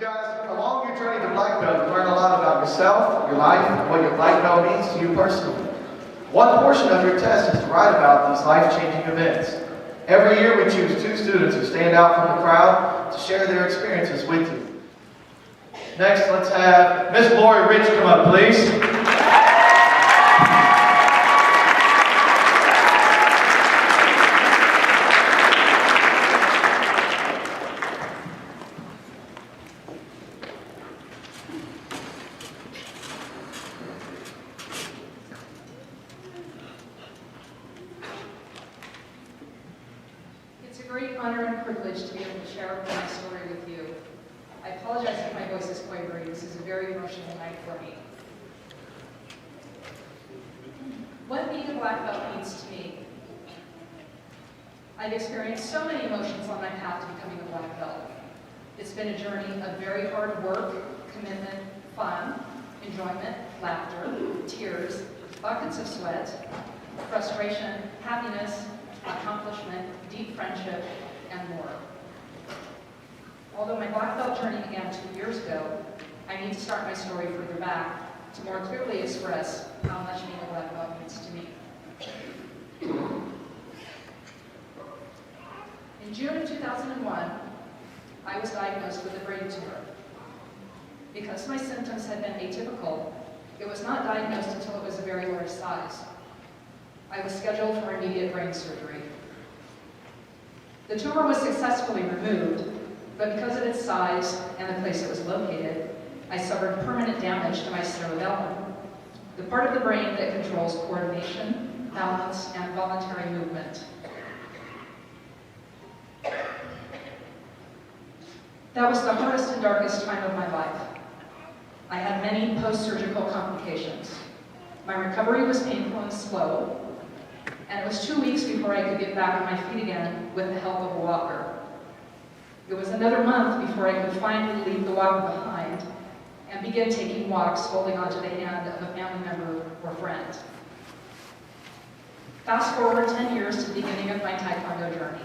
guys, along your journey to black belt, you learn a lot about yourself, your life, and what your black belt means to you personally. One portion of your test is to write about these life-changing events. Every year we choose 2 students who stand out from the crowd to share their experiences with you. Next, let's have Miss Lori Rich come up, please. It's a great honor and privilege to be able to share my story with you. I apologize if my voice is quavering. This is a very emotional night for me. What being a black belt means to me. I've experienced so many emotions on my path to becoming a black belt. It's been a journey of very hard work, commitment, fun, enjoyment, laughter, tears, buckets of sweat, frustration, happiness, accomplishment, deep friendship, and more. Although my black belt journey began 2 years ago, I need to start my story further back to more clearly express how much being a black belt means to me. In June of 2001, I was diagnosed with a brain tumor. Because my symptoms had been atypical, it was not diagnosed until it was a very large size. I was scheduled for immediate brain surgery. The tumor was successfully removed, but because of its size and the place it was located, I suffered permanent damage to my cerebellum, the part of the brain that controls coordination, balance, and voluntary movement. That was the hardest and darkest time of my life. I had many post-surgical complications. My recovery was painful and slow, and it was 2 weeks before I could get back on my feet again with the help of a walker. It was another month before I could finally leave the walker behind and begin taking walks holding onto the hand of a family member or friend. Fast forward 10 years to the beginning of my Taekwondo journey.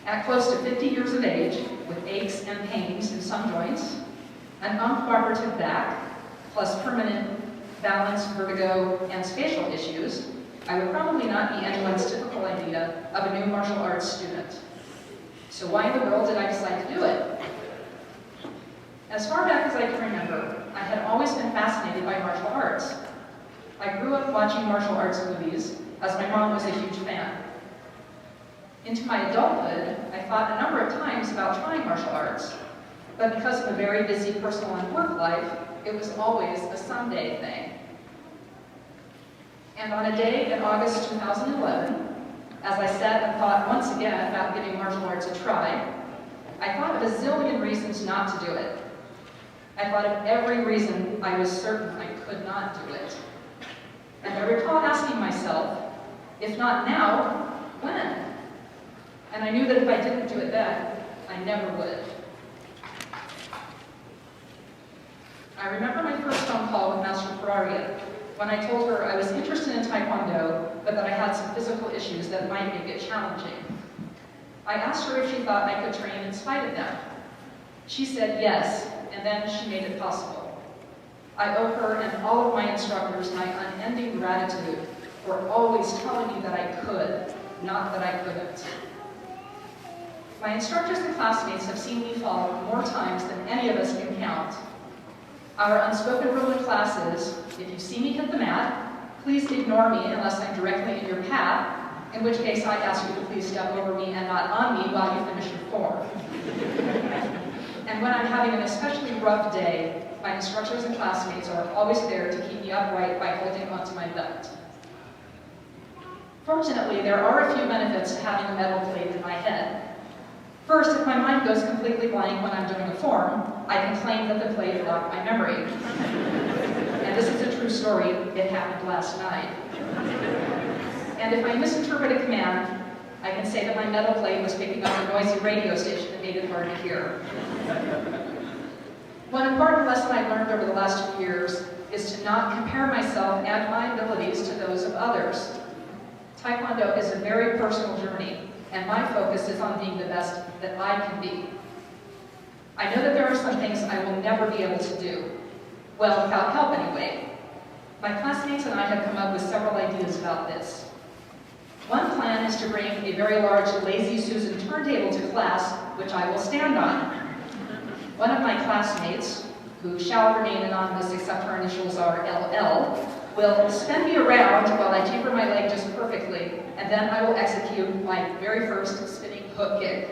At close to 50 years of age, with aches and pains in some joints, an uncooperative back, plus permanent balance, vertigo, and spatial issues, I would probably not be anyone's typical idea of a new martial arts student. So why in the world did I decide to do it? As far back as I can remember, I had always been fascinated by martial arts. I grew up watching martial arts movies, as my mom was a huge fan. Into my adulthood, I thought a number of times about trying martial arts, but because of a very busy personal and work life, it was always a someday thing. And on a day in August 2011, as I sat and thought once again about giving martial arts a try, I thought of a zillion reasons not to do it. I thought of every reason I was certain I could not do it. And I recall asking myself, if not now, when? And I knew that if I didn't do it then, I never would. I remember my first phone call with Master Ferraria, when I told her I was interested in Taekwondo, but that I had some physical issues that might make it challenging. I asked her if she thought I could train in spite of them. She said yes, and then she made it possible. I owe her and all of my instructors my unending gratitude for always telling me that I could, not that I couldn't. My instructors and classmates have seen me fall more times than any of us can count. Our unspoken rule in class is, if you see me hit the mat, please ignore me unless I'm directly in your path, in which case I ask you to please step over me and not on me while you finish your form. And when I'm having an especially rough day, my instructors and classmates are always there to keep me upright by holding onto my belt. Fortunately, there are a few benefits to having a metal plate in my head. First, if my mind goes completely blank when I'm doing a form, I can claim that the plate blocked my memory. And this is a true story, it happened last night. And if I misinterpret a command, I can say that my metal plate was picking up a noisy radio station that made it hard to hear. One important lesson I've learned over the last 2 years is to not compare myself and my abilities to those of others. Taekwondo is a very personal journey, and my focus is on being the best that I can be. I know that there are some things I will never be able to do. Well, without help anyway. My classmates and I have come up with several ideas about this. One plan is to bring a very large Lazy Susan turntable to class, which I will stand on. One of my classmates, who shall remain anonymous except her initials are LL, will spin me around while I taper my leg just perfectly, and then I will execute my very first spinning hook kick.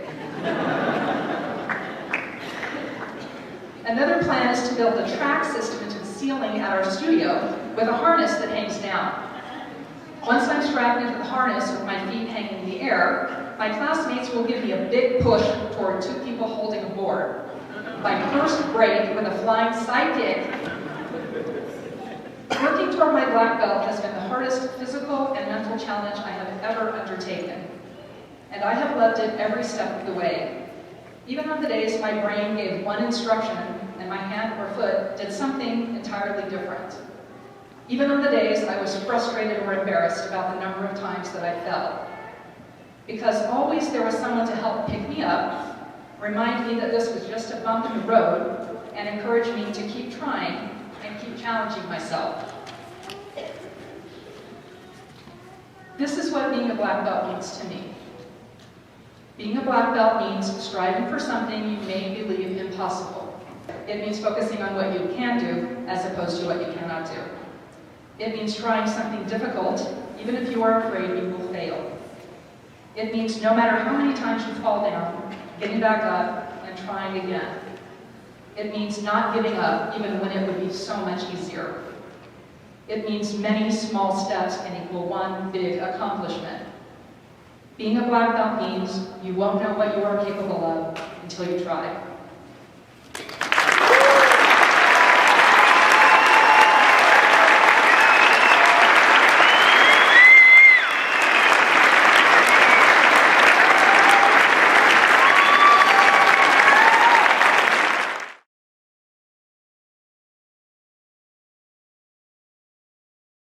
Another plan is to build a track system into the ceiling at our studio with a harness that hangs down. Once I'm strapped into the harness with my feet hanging in the air, my classmates will give me a big push toward two people holding a board. My first break with a flying side kick. Working toward my black belt has been the hardest physical and mental challenge I have ever undertaken. And I have loved it every step of the way. Even on the days my brain gave one instruction and my hand or foot did something entirely different. Even on the days I was frustrated or embarrassed about the number of times that I fell. Because always there was someone to help pick me up, remind me that this was just a bump in the road, and encourage me to keep trying and keep challenging myself. This is what being a black belt means to me. Being a black belt means striving for something you may believe impossible. It means focusing on what you can do as opposed to what you cannot do. It means trying something difficult, even if you are afraid you will fail. It means no matter how many times you fall down, getting back up and trying again. It means not giving up, even when it would be so much easier. It means many small steps can equal one big accomplishment. Being a black belt means you won't know what you are capable of until you try.